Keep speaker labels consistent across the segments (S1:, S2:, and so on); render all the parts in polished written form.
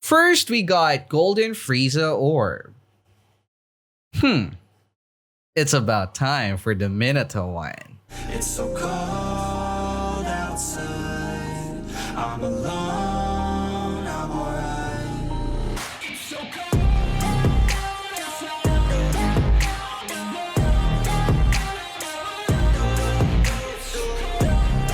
S1: First, we got Golden Frieza Orb. It's about time for the Minato one.
S2: It's so cold outside. I'm alone, I'm alright. It's so cold outside. I'm alone. It's so cold outside.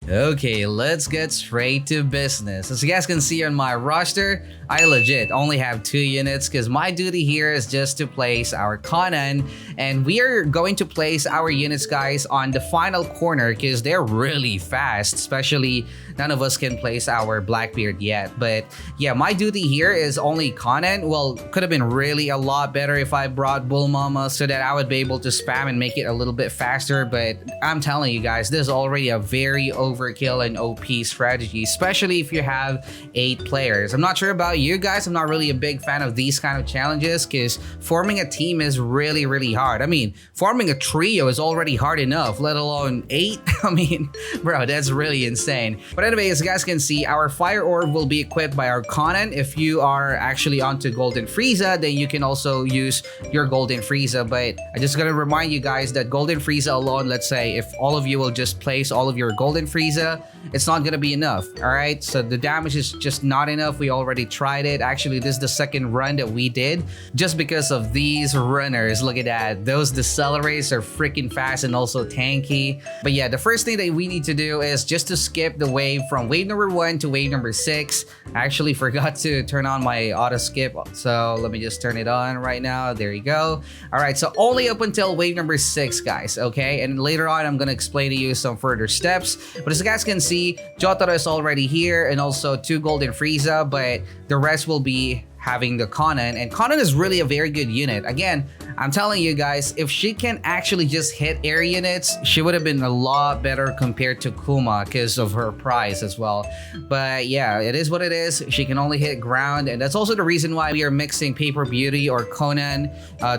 S1: Okay, let's get straight to business. As you guys can see on my roster, I legit only have 2 units because my duty here is just to place our Conan, and we are going to place our units, guys, on the final corner because they're really fast, especially none of us can place our Blackbeard yet. But yeah, my duty here is only Conan. Well, could have been really a lot better if I brought Bull Mama so that I would be able to spam and make it a little bit faster, but I'm telling you guys, this is already a very overkill and OP strategy, especially if you have 8 players. I'm not sure about you guys, I'm not really a big fan of these kind of challenges because forming a team is really hard. I mean, forming a trio is already hard enough, let alone 8. I mean, bro, that's really insane. But anyway, as you guys can see, our Fire Orb will be equipped by our Conan. If you are actually onto Golden Frieza, then you can also use your Golden Frieza. But I just gotta remind you guys that Golden Frieza alone, let's say if all of you will just place all of your Golden Frieza, it's not gonna be enough. All right, so the damage is just not enough. We already tried it. Actually, this is the second run that we did just because of these runners. Look at that, those decelerators are freaking fast and also tanky. But yeah, the first thing that we need to do is just to skip the wave from wave number 1 to wave number 6. I actually forgot to turn on my auto skip, so let me just turn it on right now. There you go. All right, so only up until wave number 6, guys. Okay, and later on I'm gonna explain to you some further steps. But as you guys can see, Jotaro is already here and also 2 Golden Frieza, but the rest will be having the Conan, and Conan is really a very good unit. Again, I'm telling you guys, if she can actually just hit air units, she would have been a lot better compared to Kuma because of her price as well. But yeah, it is what it is. She can only hit ground, and that's also the reason why we are mixing Paper Beauty or Conan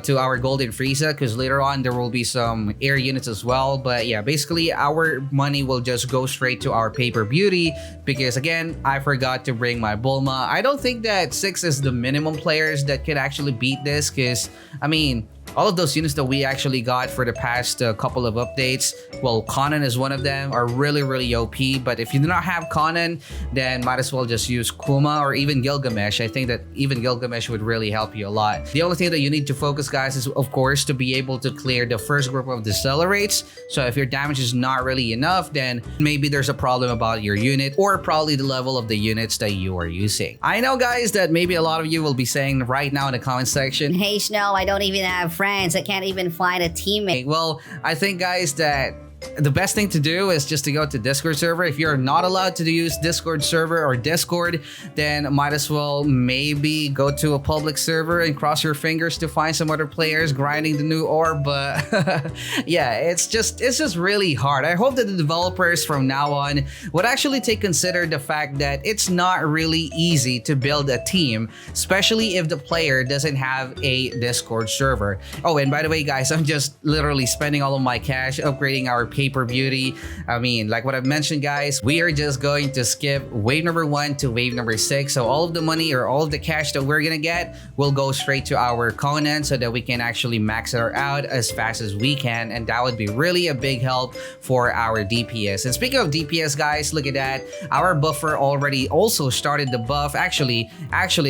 S1: to our Golden Frieza, because later on there will be some air units as well. But yeah, basically our money will just go straight to our Paper Beauty because again, I forgot to bring my Bulma. I don't think that 6 is the minimum players that could actually beat this because I mean, all of those units that we actually got for the past couple of updates, well, Conan is one of them, are really OP. But if you do not have Conan, then might as well just use Kuma or even Gilgamesh. I think that even Gilgamesh would really help you a lot. The only thing that you need to focus, guys, is of course to be able to clear the first group of decelerates. So if your damage is not really enough, then maybe there's a problem about your unit or probably the level of the units that you are using. I know, guys, that maybe a lot of you will be saying right now in the comment section,
S3: "Hey Snow, I don't even have friends. I can't even find a teammate."
S1: Well, I think, guys, that the best thing to do is just to go to Discord server. If you're not allowed to use Discord server or Discord, then might as well maybe go to a public server and cross your fingers to find some other players grinding the new orb. But yeah, it's just really hard. I hope that the developers from now on would actually consider the fact that it's not really easy to build a team, especially if the player doesn't have a Discord server. Oh, and by the way, guys, I'm just literally spending all of my cash upgrading our Paper Beauty. I mean, like what I've mentioned, guys, we are just going to skip wave number 1 to wave number 6. So all of the money or all of the cash that we're gonna get will go straight to our Conan so that we can actually max her out as fast as we can, and that would be really a big help for our DPS. And speaking of DPS, guys, look at that. Our buffer already also started the buff. Actually,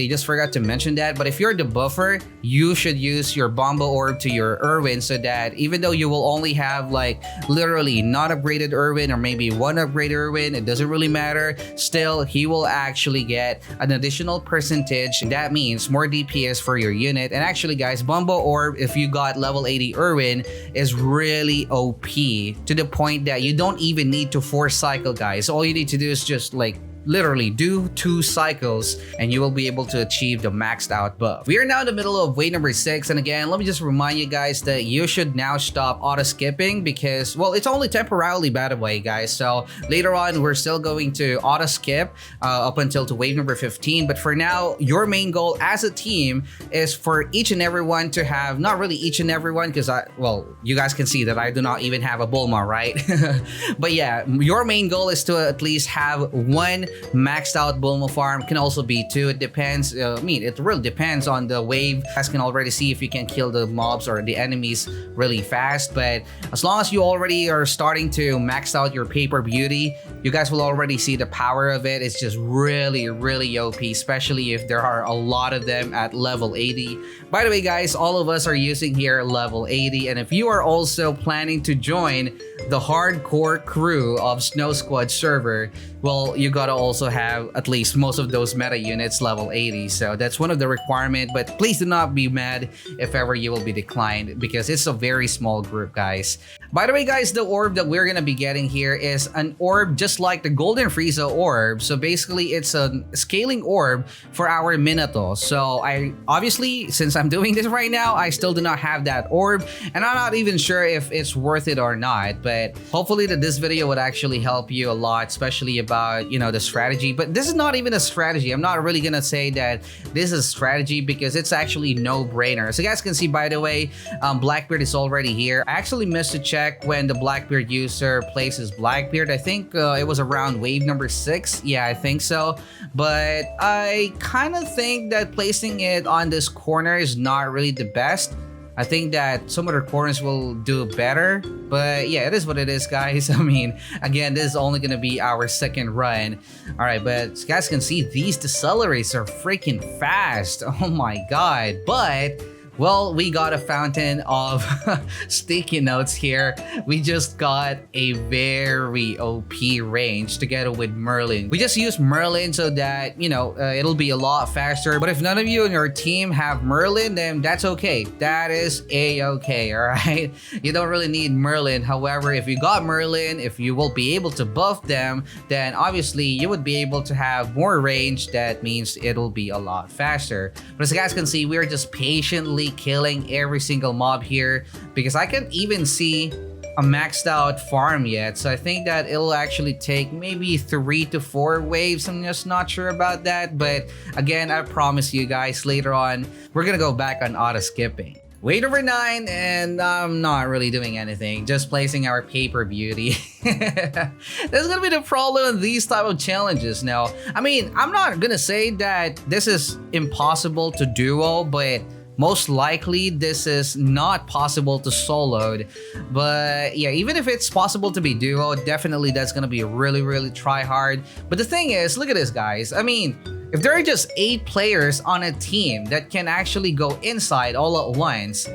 S1: just forgot to mention that, but if you're the buffer, you should use your Bomba Orb to your Irwin so that even though you will only have like literally not upgraded Irwin or maybe 1 upgraded Irwin, it doesn't really matter, still he will actually get an additional percentage. That means more DPS for your unit. And actually, guys, Bomba Orb, if you got level 80 Irwin, is really OP to the point that you don't even need to force cycle, guys. All you need to do is just like literally do 2 cycles and you will be able to achieve the maxed out buff. We are now in the middle of wave number 6, and again, let me just remind you guys that you should now stop auto skipping because, well, it's only temporarily, by the way, guys. So later on, we're still going to auto skip up until to wave number 15. But for now, your main goal as a team is for each and everyone to have, not really each and everyone, because you guys can see that I do not even have a Bulma, right? But yeah, your main goal is to at least have 1 maxed out Bulma farm. Can also be 2. It depends. It really depends on the wave. You guys can already see if you can kill the mobs or the enemies really fast. But as long as you already are starting to max out your paper beauty, you guys will already see the power of it. It's just really, really OP, especially if there are a lot of them at level 80. By the way, guys, all of us are using here level 80. And if you are also planning to join the hardcore crew of Snow Squad server, well, you gotta also have at least most of those meta units level 80. So that's one of the requirements, but please do not be mad if ever you will be declined because it's a very small group, guys. By the way, guys, the orb that we're gonna be getting here is an orb just like the Golden Frieza orb. So basically, it's a scaling orb for our Minato. So I obviously, since I'm doing this right now, I still do not have that orb, and I'm not even sure if it's worth it or not. But hopefully that this video would actually help you a lot, especially about, you know, the strategy. But this is not even a strategy. I'm not really gonna say that this is strategy because it's actually no-brainer. So you guys can see, by the way, Blackbeard is already here. I actually missed to check when the Blackbeard user places Blackbeard. I think it was around wave number 6. Yeah, I think so. But I kind of think that placing it on this corner is not really the best. I think that some other corners will do better, but yeah, it is what it is, guys. I mean, again, this is only gonna be our 2nd run. All right, but as you guys can see, these decelerates are freaking fast. Oh my god. But well, we got a fountain of sticky notes here. We just got a very OP range together with Merlin. We just use Merlin so that, you know, it'll be a lot faster. But if none of you on your team have Merlin, then that's okay. That is a-okay, all right? You don't really need Merlin. However, if you got Merlin, if you will be able to buff them, then obviously you would be able to have more range. That means it'll be a lot faster. But as you guys can see, we're just patiently killing every single mob here because I can't even see a maxed out farm yet. So I think that it'll actually take maybe 3 to 4 waves. I'm just not sure about that. But again, I promise you guys, later on, we're gonna go back on auto skipping. Wave number 9, and I'm not really doing anything, just placing our paper beauty. That's gonna be the problem with these type of challenges now. I mean, I'm not gonna say that this is impossible to duo, but most likely this is not possible to soloed. But yeah, even if it's possible to be duo, definitely that's gonna be really try hard. But the thing is, look at this, guys. I mean, if there are just 8 players on a team that can actually go inside all at once,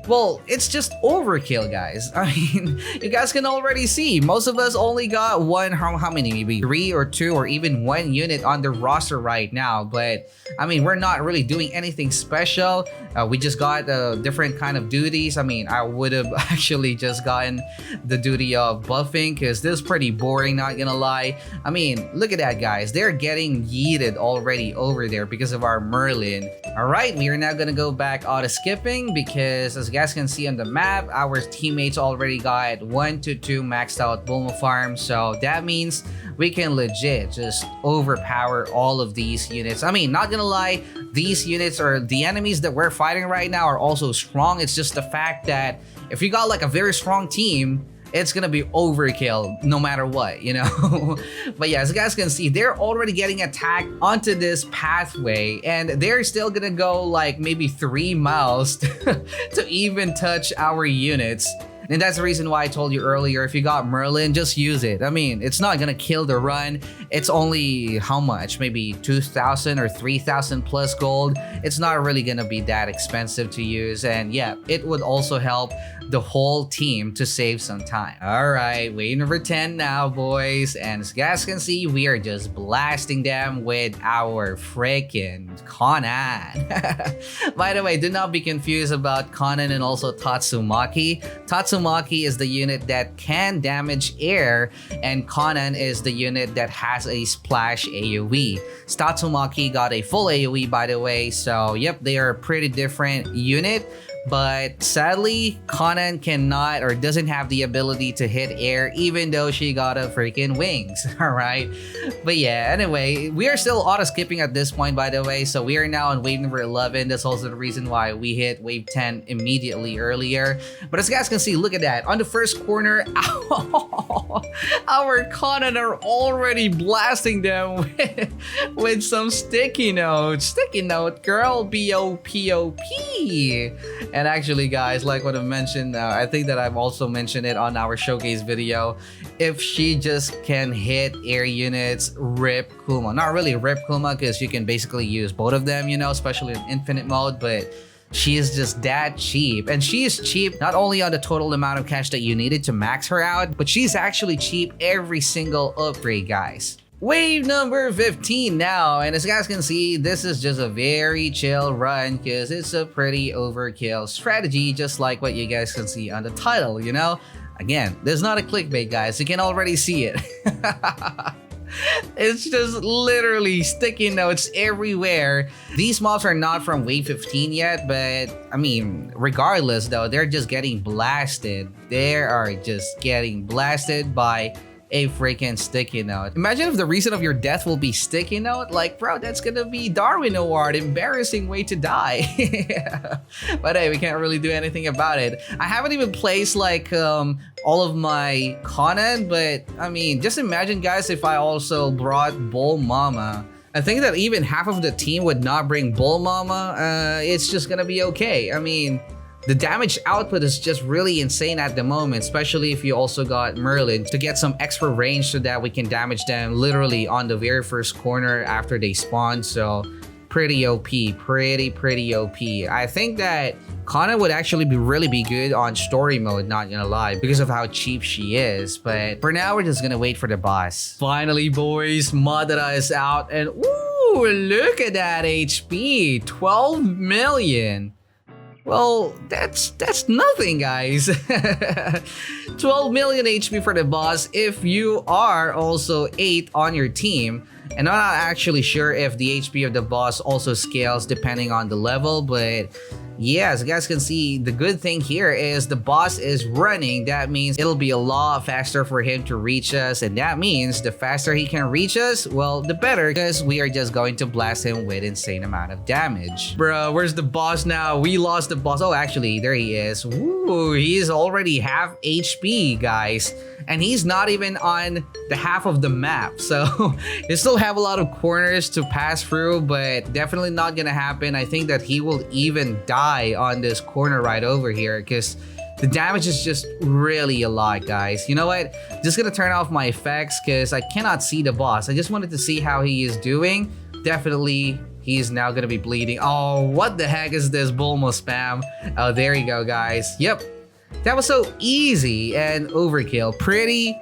S1: well, it's just overkill, guys. I mean, you guys can already see, most of us only got one, how many, maybe 3 or 2 or even 1 unit on the roster right now. But I mean, we're not really doing anything special. We just got different kind of duties. I mean, I would have actually just gotten the duty of buffing because this is pretty boring, not gonna lie. I mean, look at that, guys. They're getting yeeted already over there because of our Merlin. All right, we are now gonna go back auto skipping because as you guys can see on the map, our teammates already got 1 to 2 maxed out Bulma farms. So that means we can legit just overpower all of these units. I mean, not gonna lie, these units or the enemies that we're fighting right now are also strong. It's just the fact that if you got like a very strong team, it's gonna be overkill no matter what, you know. But yeah, as you guys can see, they're already getting attacked onto this pathway and they're still gonna go like maybe 3 miles to even touch our units. And that's the reason why I told you earlier, if you got Merlin, just use it. I mean, it's not gonna kill the run. It's only, how much? Maybe 2,000 or 3,000 plus gold. It's not really gonna be that expensive to use. And yeah, it would also help the whole team to save some time. All right, wave number 10 now, boys. And as you guys can see, we are just blasting them with our freaking Conan. By the way, do not be confused about Conan and also Tatsumaki. Tatsumaki is the unit that can damage air, and Conan is the unit that has a splash AoE. Tatsumaki got a full AoE, by the way, so yep, they are a pretty different unit. But sadly, Conan cannot or doesn't have the ability to hit air even though she got a freaking wings, alright? But yeah, anyway, we are still auto-skipping at this point, by the way, so we are now on wave number 11. That's also the reason why we hit wave 10 immediately earlier. But as you guys can see, look at that. On the first corner, our Conan are already blasting them with some sticky notes. Sticky note, girl, B-O-P-O-P. And actually, guys, like what I mentioned, I think that I've also mentioned it on our showcase video. If she just can hit air units, rip Kuma. Not really rip Kuma, because you can basically use both of them, you know, especially in infinite mode, but she is just that cheap. And she is cheap not only on the total amount of cash that you needed to max her out, but she's actually cheap every single upgrade, guys. Wave number 15 now, and as you guys can see, this is just a very chill run because it's a pretty overkill strategy, just like what you guys can see on the title, you know? Again, there's not a clickbait, guys. You can already see it. It's just literally sticky notes everywhere. These mobs are not from wave 15 yet, but I mean, regardless though, they're just getting blasted. They are just getting blasted by a freaking sticky note. Imagine if the reason of your death will be sticky note. Like, bro, that's gonna be Darwin Award. Embarrassing way to die. But hey, we can't really do anything about it. I haven't even placed like all of my Conan, but I mean, just imagine, guys, if I also brought Bull Mama. I think that even half of the team would not bring Bull Mama. It's just gonna be okay. I mean, the damage output is just really insane at the moment, especially if you also got Merlin to get some extra range so that we can damage them literally on the very first corner after they spawn. So pretty OP, pretty OP. I think that Kana would actually really be good on story mode, not gonna lie, because of how cheap she is. But for now, we're just gonna wait for the boss. Finally, boys, Madara is out, and ooh, look at that HP, 12 million. Well, that's nothing, guys. 12 million HP for the boss if you are also 8 on your team. And I'm not actually sure if the HP of the boss also scales depending on the level, but yeah, as you guys can see, the good thing here is the boss is running. That means it'll be a lot faster for him to reach us, and that means the faster he can reach us, well, the better, because we are just going to blast him with insane amount of damage. Bro, where's the boss now? We lost the boss. Oh, actually, there he is. Ooh, he's already half HP, guys. And he's not even on the half of the map. So you still have a lot of corners to pass through, but definitely not gonna happen. I think that he will even die on this corner right over here because the damage is just really a lot, guys. You know what? Just gonna turn off my effects because I cannot see the boss. I just wanted to see how he is doing. Definitely, he's now gonna be bleeding. Oh, what the heck is this Bulma spam? Oh, there you go, guys. Yep. That was so easy and overkill. Pretty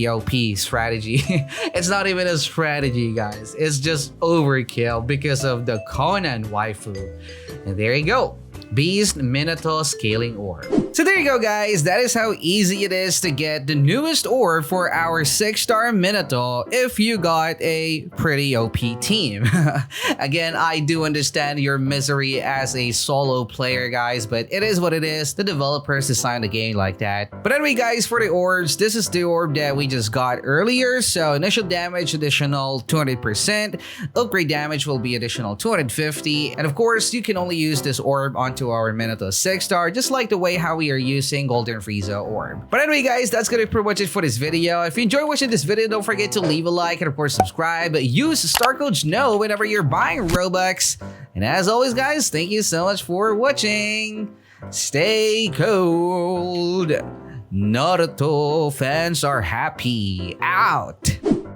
S1: OP strategy. It's not even a strategy, guys. It's just overkill because of the Conan waifu. And there you go. Beast Minato Scaling Orb. So there you go, guys. That is how easy it is to get the newest orb for our 6-star Minato if you got a pretty OP team. Again, I do understand your misery as a solo player, guys, but it is what it is. The developers designed the game like that. But anyway, guys, for the orbs, this is the orb that we just got earlier. So initial damage, additional 200%. Upgrade damage will be additional 250. And of course, you can only use this orb onto our Minato 6-star, just like the way how we are using Golden Frieza Orb. But anyway, guys, that's gonna be pretty much it for this video. If you enjoyed watching this video, don't forget to leave a like and of course subscribe. Use StarCode SNOW whenever you're buying Robux. And as always, guys, thank you so much for watching. Stay cold. Naruto fans are happy. Out.